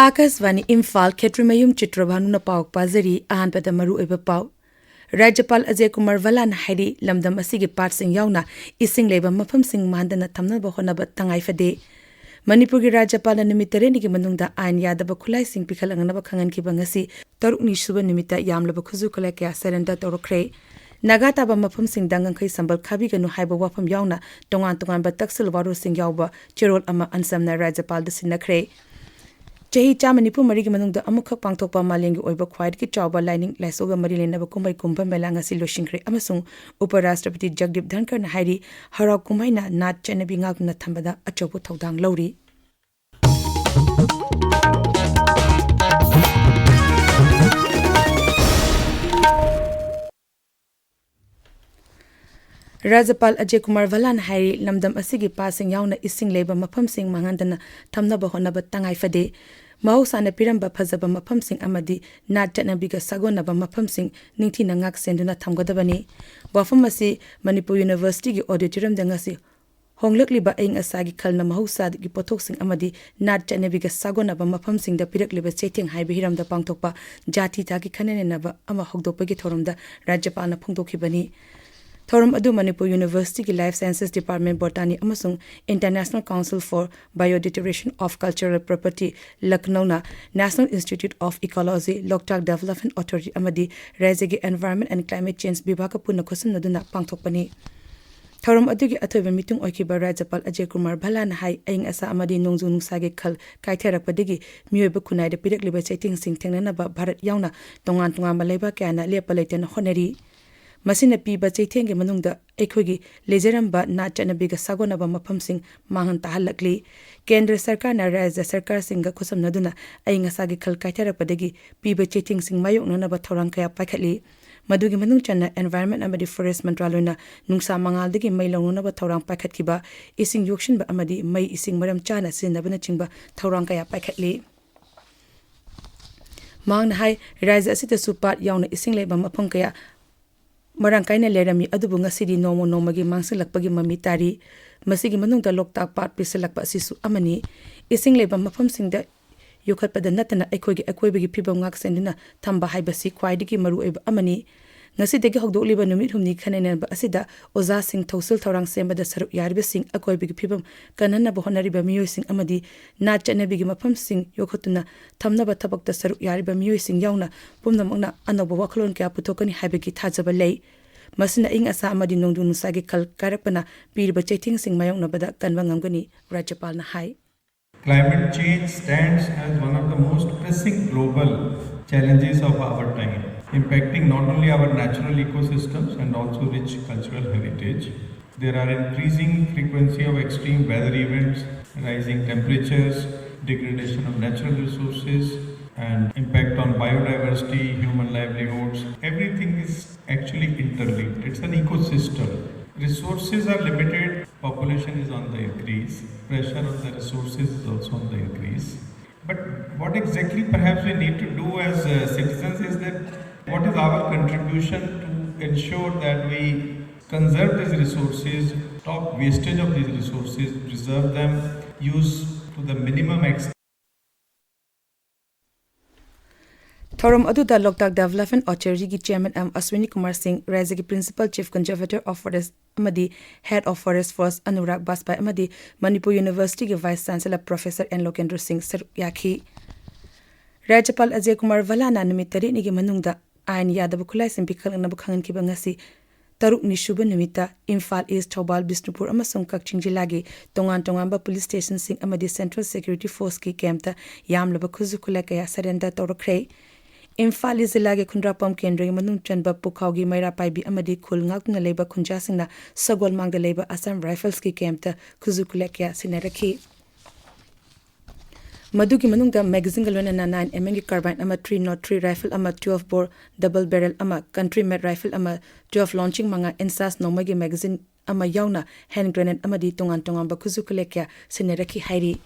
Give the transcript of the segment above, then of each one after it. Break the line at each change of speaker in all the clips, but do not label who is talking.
Akasvani Imphal Ksh.Chitrabhanu Ksh.Chitrabhanu na pau pazari ahan pada maru eba pau. Rajapal Ajay Kumar Valan Hairi lamdam asigi part sing yauna ising leba mafam sing mandana thamna bahona ba tangai fade. Manipuri Rajapal na nimitare ni ki manungda ain yadaba khulai sing pikhalangana ba khangan ki bangasi taruk ni suba nimita yamlaba khuzu khulai kya surrender torokre. Nagata ba mafam sing dangang khai sambal khabi ganu haiba wafam yauna tongan ba taksil waru sing yauba chirol ama ansamna Rajapal da sinakre. Chahi cha Manipur mari ki manungda amukha pangthokpa malengi oiba khwaid ki chawba lining laisoga mari lenaba kumbai kumbha mela ngasi loshingkre amasung Uparashtrapati Jagdip Dhankar na hairi harau kumaina nat chanabi ngakna thambada achobu thodang lauri. Rajapal Ajay Kumar Valan Hairi lamdam asigi pasing yauna ising leba mafam sing mangandana thamnaba honaba tangai fade. Mahusana piramba phazaba mafam sing amadi nat chanabiga sagonaba mafam sing ningthi nangak senduna thamgadabani. Wafam asi Manipur University gi auditorium dangasi honglakliba aing asagi khalna mahusa gi pothok sing amadi nat chanabiga sagonaba mafam sing da pirakliba cheteng haibe hiramda pangthokpa jati tagi khanene naba ama hogdopagi thorumda Rajapalna phongdokhibani. Thorum adu Manipur University ki Life Sciences Department Botany amasung International Council for Biodeterioration of Cultural Property Lucknow na National Institute of Ecology Loktak Development Authority amadi Rajya Environment and Climate Change Bibhaga punna khosam naduna pangthokpani. Thorum adu ki athoiba mitung oikiba Rajapal Ajay Kumar Valan hai aing asa amadi nongju nungsage khal kaitherapadagi miyoiba khunai da pirakliba chaiting sing thengnana ba Bharat yauna tongan malaiba kyana lepa leiten honeri. Masina piba chaithenge manungda ekhogi lejeramba na chanabiga sagonaba mafam sing mangan tahalakli kendra sarkar na rajya sarkar singa khosam naduna ainga sagi khal kaitharapadagi piba chaithing sing mayokna ba thorang kaya paikhatli madugi manung channa environment amadi forest mantraloina nungsa mangaldagi mai lawnuna ba thorang paikhatkiba ising yokshin ba amadi mai ising maram chana sinabana chingba thorang kaya paikhatli mangna hai rajya asita supat yauna ising leba mafam kaya Marang kaina lerami adubu ngasidi nomagi mangsilakpagi mami tari masigi manungda loktak pat pisalakpa sisu amani ising leba mafam singda yokhatpada natana ekhogi akoibagi phibam ngak senduna thamba haibasi khwaidigi maru eba amani ngasidagi hogdoliba numit humni khanene ba asida oza sing thosil thorang sembada saru yarbe sing akoibagi phibam kanana bohonari ba miyoi sing amadi na chanabigi mafam sing yokhatuna thamna ba thabakta saru yarbe miyoi sing yauna pumnamangna anobo wakhlon kya puthokani haibagi thajaba lei masina ing asa amadi nongdu nusagi khal karapana pirba chaiting sing mayongna bada kanwa ngamgani Rajapal na hai.
Climate change stands as one of the most pressing global challenges of our time, impacting not only our natural ecosystems and also rich cultural heritage. There are increasing frequency of extreme weather events, rising temperatures, degradation of natural resources, and impact on biodiversity, human livelihoods. Everything is actually interlinked. It's an ecosystem. Resources are limited, population is on the increase, pressure on the resources is also on the increase. But what exactly perhaps we need to do as citizens is that what is our contribution to ensure that we conserve these resources, stop wastage of these resources, preserve them, use to the minimum extent.
Thorum aduda Loktak Development Authority ki Chairman Aswini Kumar Singh, Rajya ki Principal Chief Conservator of Forest amadi Head of Forest Force Anurag Baspai amadi Manipur University ki Vice Chancellor Professor N. Lokendra Singh Yakhi. Rajapal Ajay Kumar Valana numitari nigi manungda ain yadaba khulai simpikal na bukhangan ki bangasi taruk nishuba numita Imphal East Thobal Bishnupur amasung Kakching jilagi tongan ba police station sing amadi Central Security Force ki camta yamlaba khuzu khulai kaya surrender torokre. Imphal Zilage Kundrapam Kendri Manung Chanba Pukaugi Maira Paibi Amadi Kul Ngakna Labor Kunjasina Sagol Mangda Labor Assam Rifles ki Kemta Kuzukulekya Sineraki Maduki Manungda Magazine Galwana 9 MNG Carbine Ama 303 Rifle Ama 12 bore Double Barrel Ama Country Made Rifle Ama 12 Launching Manga Ensas Nomagi Magazine Ama Yauna Hand Grenade Amadi Tongan ba Kuzukulekya Sineraki Hairi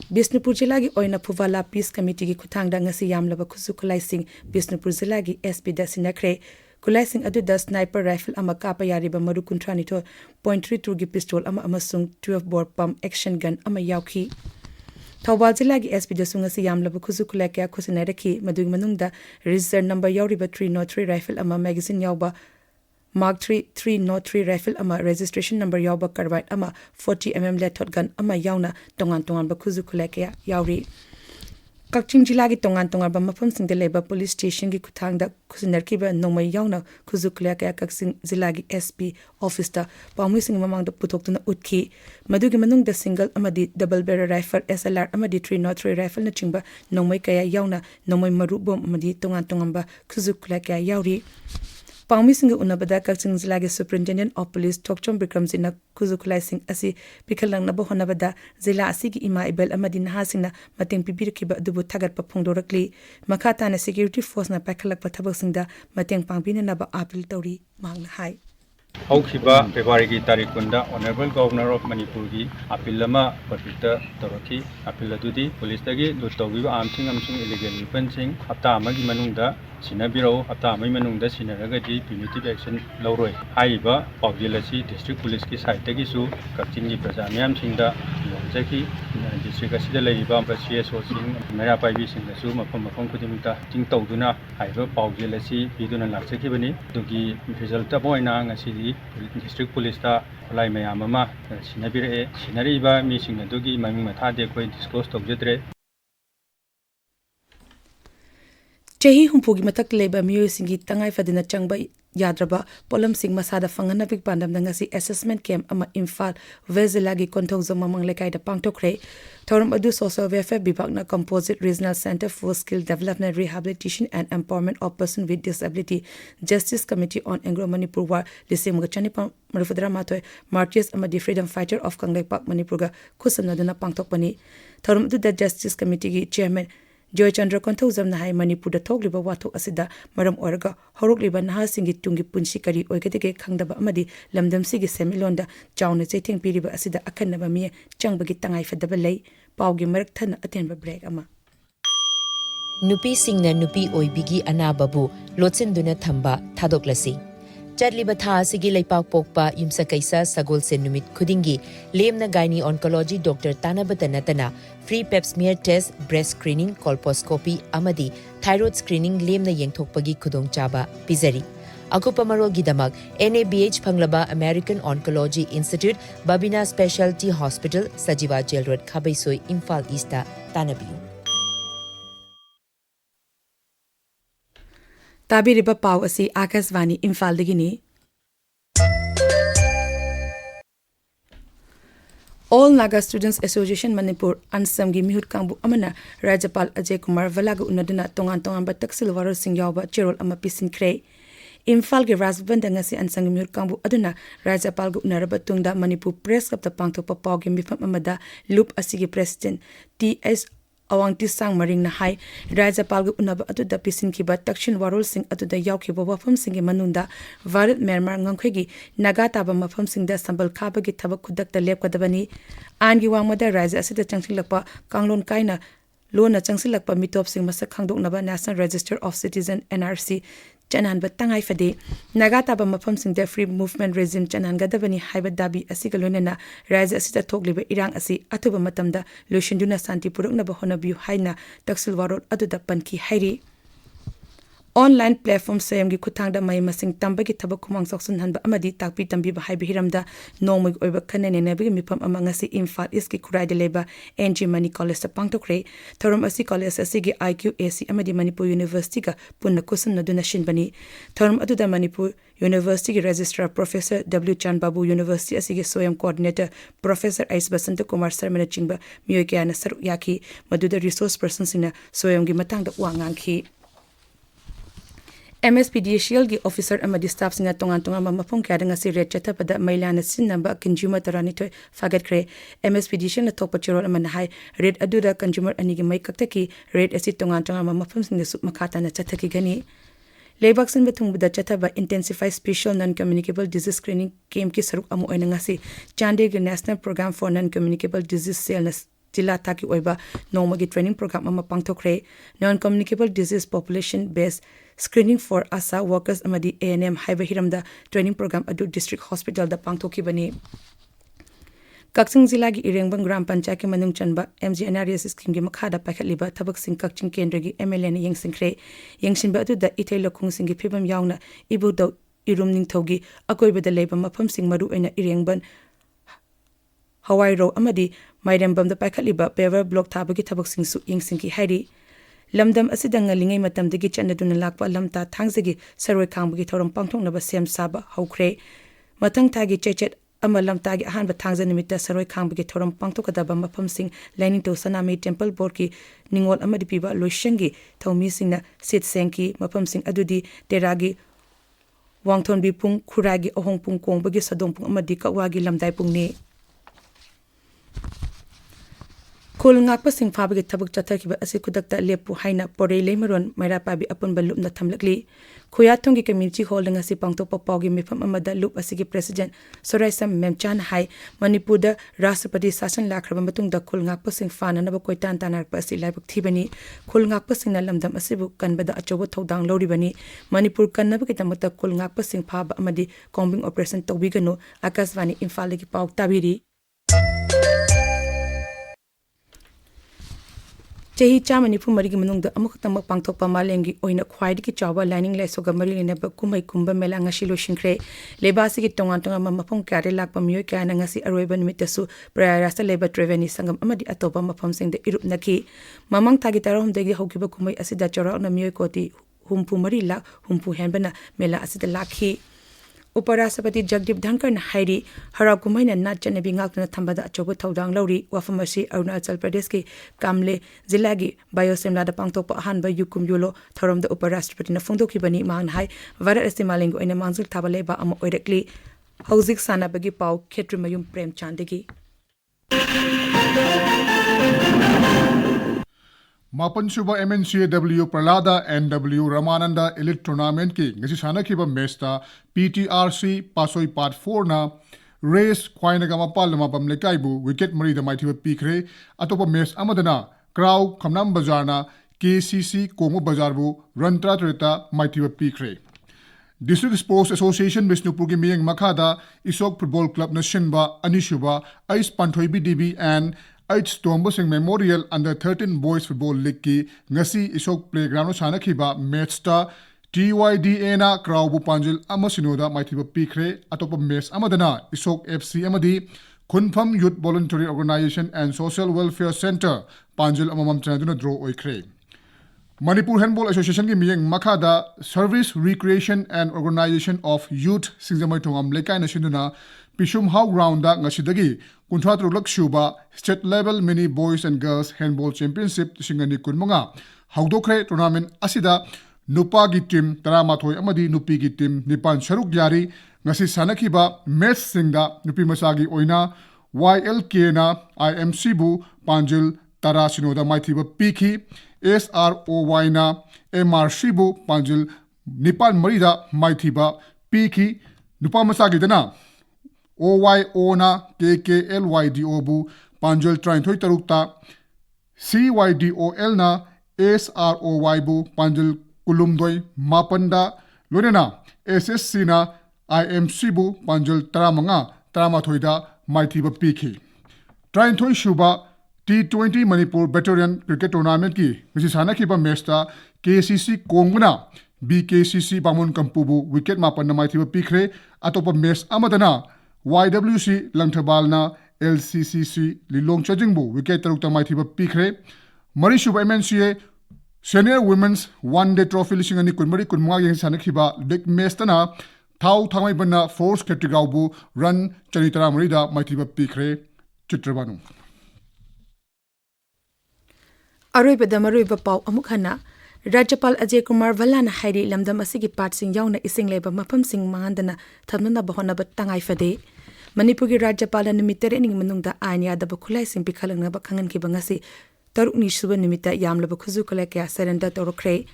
Bishnupur Jilagi Oina Puvala Peace Committee ki Kuthangda ngasi yamlaba khuzu khulai sing Bishnupur Jilagi SP da sinakre khulai sing aduda sniper rifle ama kapa yariba maru kuntrani to .32 gi pistol ama amasung 12 bore pump action gun ama yauki Thawbal Jilagi SP da sungasi yamlaba khuzu khulai kya khusinairakhi madugi manungda register number yauriba 303 rifle ama magazine yauba Mark 303 rifle ama registration number yauba carbine ama 40mm lethot gun ama yauna tongan ba khuzu khulai kya yauri Kshing Jilagi tongan ba mafam singde leba police station gi kuthangda khusinarkiba nomai yauna khuzu khulai kya Kshing Jilagi SP office da pamui sing mamangda putoktuna utkhi madugi manungda single amadi double barrel rifle SLR amadi 303 rifle na chingba nomai kaya yauna nomai maru bom amadi tongan ba khuzu khulai kya yauri Pami Singh Unabada Kshing Jilagi Superintendent of Police Tokchom Bikramsina Kuzukulai Singh Asi Pikalang Nabo Honabada Zila Asigi Ima Ibel Amadi Nahasina Mating Pibirkiba Dubu Tagat Papongdorakli Makata na Security Force na Pakalak Patabak Singda Mating Pangbina Naba Apil Tori Mang Hai
Haukiba February ki tarik kunda Honorable Governor of Manipur ki appeal lama perpita toraki appeal adudi police tagi dutogi amsing illegal weaponsing hapta amagi manungda sinabiro hapta amai manungda sinaragadi punitive action lauroi haiba paujilasi district police ki side tagi su Kshing gi praja myam singda yonjaki district asida leiba CSO sing mera paibi singda su mafam khudimta ting tawduna haiba paujilasi biduna laksaki bani dugi result aboina ngasi district police ta olai mayam ama sinabire sinariba mi singna dugi maming matha de koi disclose tawjedre
Chahi humpugi matak leba miyo singi tangai fadina changba yadraba polam sing masada fangana big pandam ngasi assessment camp ama Imphal Vezilagi kontongzo mamang lekai da pangtokre thorum adu social welfare bibagna composite regional center for skill development rehabilitation and empowerment of person with disability justice committee on Anglo Manipur war lisim gachani marufudra matoi martyrs ama the freedom fighter of Kanglai Park Manipur ga khusamna duna pangtokpani thorum adu the justice committee gi chairman Joy Chandra Kontozam Nahai Manipur the Togliba Wato Asida, Maram Orga, Horokliba Nahasingi Tungi Punshikari, Oikateke Kangdaba Amadi, Lamdam Sigi Semilonda, Jown Tating Piriba Asida Akanaba Mia, Changbagi Tangai Fadabalay, Paugi Merktan Atenba Break Ama.
Nupi Singna Nupi Oibigi Anababu, Lotsenduna Thamba, Tadoklasi. Chadliba tha sigi leipak pokpa yumsa kaisa sagol se numit khudingi lemna gynae oncology doctor tanabata natana free pap smear test breast screening colposcopy amadi thyroid screening lemna yengthokpagi khudong chaba pizari akupa marol gidamak NABH phanglaba American Oncology Institute Babina Specialty Hospital Sajiwa Jail Road Khabaisoi Imphal East tanabiu
Tabiriba Pau asi Akasvani Imphal digini. All Naga Students Association Manipur Ansamgi Mihut Kangbu Amana Rajapal Ajay Kumar Valaga Unaduna Tongan ba Taksil Waro Sing Yauba Cherol Ama Pisin Kre Imphal ge Rasbanda ngasi Ansamgi Mihut Kangbu Aduna Rajapal gu Unaraba Tungda Manipur Press Club ta Pangthokpa Pau ge Mifam Amada Loop asigi President TS Awangti Sang Maring na hai Rajapal gu Unaba atuda Pisin kiba Takshin Warol Sing atuda Yaukiba Wafam Singi Manunda Varat Myanmar Ngangkhegi Naga taba Mafam Singda Sambal Khaba gi Thabak Khudakta Lepkadabani Angi Wangmada Raja Asida Changsilakpa Kanglon Kaina Lona Changsilakpa Mitop Sing Masak Khangdoknaba National Register of Citizen NRC Chanan Batangai Fade Nagata Mafam Sing the Free Movement Regime Chanan Gadabani Haiba Dabi Asigalunena Raja Asita Togliba Irang Asi Atuba Matamda Lushinduna Santi Purukna Bahonabu Haina Taksil Warot Aduda Panki Hairi Online platform sayamgi kuthangda mai masing tambagi thabak khumang soksun hanba amadi takpi tambi ba haibi hiramda nomig oiba khanene nebigi mipam amanga si Imphal East ki khurai de leba NG Mani College ta pangtokre thorum asi college asi gi IQAC amadi Manipur University ga punna kusun naduna shinbani thorum aduda Manipur University gi registrar Professor W Chan Babu University asi gi soyam coordinator Professor Ais Basanta Kumar Sarmana chingba miyoke ana saru yaki maduda resource person sina soyam gi matangda wangangki MSPDCL gi officer amadi staff singa tongan mapong kya nga si red chata pada mailana sin namba consumer tarani toy fagat kre MSPDCL na thokpa chirol amana hai red aduda consumer ani gi mai kakta ki red asi tongan mapong singa sup makata na chata ki gani Lebak sin batung buda chata ba intensify special non-communicable disease screening camp ki saruk amu oina nga si Chandigarh National Program for Non-Communicable Disease Cell Jila Taki Oiba Nomagi Training Program ama pangtokre Non-Communicable Disease Population Based Screening for ASA Workers amadi ANM Haiba Hiramda Training Program adu District Hospital da pangtoki bani Kshing Zilla gi Irengbang Gram Panchayat ki manung chanba MGNRS scheme gi makhada paikhatliba thabak sing Kshing Kendra gi MLA na yengsingkhre yengshinba adu da ithei lokhung sing gi phibam yauna ibu do irum ningthogi akoibada leiba mafam sing maru aina Irengban Hawaii Road amadi Mairembam da paikhatliba paver block thabagi thabak sing su yengsingki hairi Lamdam asidang lingai matam digi chanaduna lakpa lamta thangzagi saroi khangbagi thoram pangthoknaba sem saba haukhre mathang thagi chechet ama lamta gi ahanba thangza nimita saroi khangbagi thoram pangthokadaba mafam sing lining to Sanami Temple Board ki ningol amadi piba loishangi thomi singna sit sengki mafam sing adudi teragi wangthon bi pung khuragi ahong pung kongbagi sadong pung amadi kawagi lamdai pung ni Kul ngakpa sing fabagi tabuk chathaki ba asi kudakta lepu haina porei leimaron maira pabi apun ba lupna thamlakli khoyathong gi community hall nga si pangto papawgi mifam amada lup asigi president Soraisam Premchand hai Manipur da Rashtrapati Sashan lakraba matung da kul ngakpa sing fana na ba koitan tanar pa si laibuk thibani kul ngakpa sing na lamdam asibu kanbada achobo thodang loribani Manipur kannaba kitamata kul ngakpa sing phaba amadi combing operation tobigano Akashvani Imphal gi paw tabiri Chehi chamani phumari gi manung da amuktamak pangthokpa malengi oina khwaidi ki chawa lining laisoga mari lena ba kumai kumba mela ngasi lo shingkhre lebasi gi tongan tonga mafam kare lakpa miyo kya na ngasi aroiba nimitasu prayarasta leba treveni sangam amadi atoba mafam sing de irup nakhi mamang thagi tarom de gi hokiba kumai asida chora na miyo koti humpu mari la humpu henbana mela asida lakhi Uparasapati Jagdip Dhankar na hairi hara kumai na nat chanabi ngakna thambada achoba thodang lauri wafamasi Arunachal Pradesh ki Kamle Zilla gi Biosimla da pangtokpa ahanba yukum yulo thorom da Uparasapati na phongdokhibani man hai varat estimalingo ina mangzul thabaleba ama oirakli hauzik sanabagi paw Kshetrimayum Premchand gi
Mapan Suba MNCAW Pralada NW Ramananda Elite Tournament ki ngasi sana kiba mesta PTRC Pasoi Part 4 na race khwaina gama pal ma pam lekaibu wicket mari da maithiba pikre atopa match amadana Kraw Khamnam Bazar na KCC Komo Bazar bu Rantra Treta maithiba pikre District Sports Association Bisnupur ki miyeng makhada Isok Football Club na shinba anishuba Ais Panthoi BDB and H. Tombo Singh Memorial Under 13 Boys Football League ki ngasi Isok Playground sana khiba match ta TYDA na Kraubu Panjil Amasinoda maithiba pikre atopa match amadana Isok FC amadi Khunpham Youth Voluntary Organization and Social Welfare Center Panjil amamam chanaduna draw oikre Manipur Handball Association ki miyeng makhada Service Recreation and Organization of Youth Singzamai Thongam Lekai na sinduna Pishum How Ground da ngasidagi Kunthatru Lakshuba State Level Mini Boys and Girls Handball Championship Singani Kunmunga Haudokre Tournament Asida Nupa gi team Taramathoi amadi Nupi gi team Nipan Sharuk Yari ngasi sanakiba match singda Nupi Masagi Oina YLK na IMC bu Panjil Tara Sinoda Maithiba Piki SROY na MRC bu Panjil Nipan Marida Maithiba Piki Nupa Masagi dana OYO na KKLYDO bu Panjil Trainthoi Tarukta CYDOL na SROY bu Panjil Kulumdoi Mapanda Lonena SSC na IMC bu Panjil Taramanga Taramathoida Maithiba Piki Trainthoi Shuba T20 Manipur Veteran Cricket Tournament ki ngasi sana kiba match ta KCC Kongna BKCC Bamun Kampubu wicket mapan na maithiba pikre atopa match amadana YWC Langthabal na LCCC Lilong Chajingbu wicket tarukta maithiba pikre Marishuba MNCA Senior Women's One Day Trophy lisingani kunmari kunmwa yang sana kiba leg match tana thau thamai banna force Khetrigaw run chanitara marida maithiba pikre Ksh.Chitrabhanu
Aroiba Maruiba Pau Amukhana Rajapal Ajay Kumar Valana Hairi Lamdam Asigi Patsing Yauna Ising Leba Mapam Sing Mangandana Tamnana Bahona Batangai Fade Manipuri Rajapal and Mitering Manunda Anya the Bakulai Sing Pikalang Bakangan Kibangasi Tarukni Suba Nimita Yam Labakuzukalaka Serenda Torokre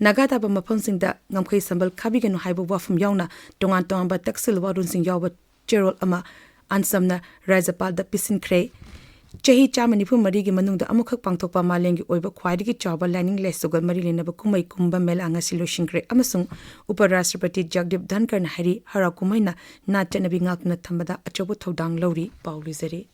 Nagata Mapam Sing da Namkay Sambal Kabigan Haiba Wafum Yauna Dongan Tongba Taxil Wadun Sing Yawa Gerald Ama Ansamna Rajapal da Pisin Cray Chahi Chama Nipu Marigi Manung the Amukak Pangtopa Malengi Oiba Quadiki Chaba Lining Lesogal Marilina Kumai Kumba Melanga Silo Shingre Amasung Uparasrapati Jagdip Dhankar Hari Harakumaina Natanabi Ngakna Tambada Achobo Todang Lori Paulizeri.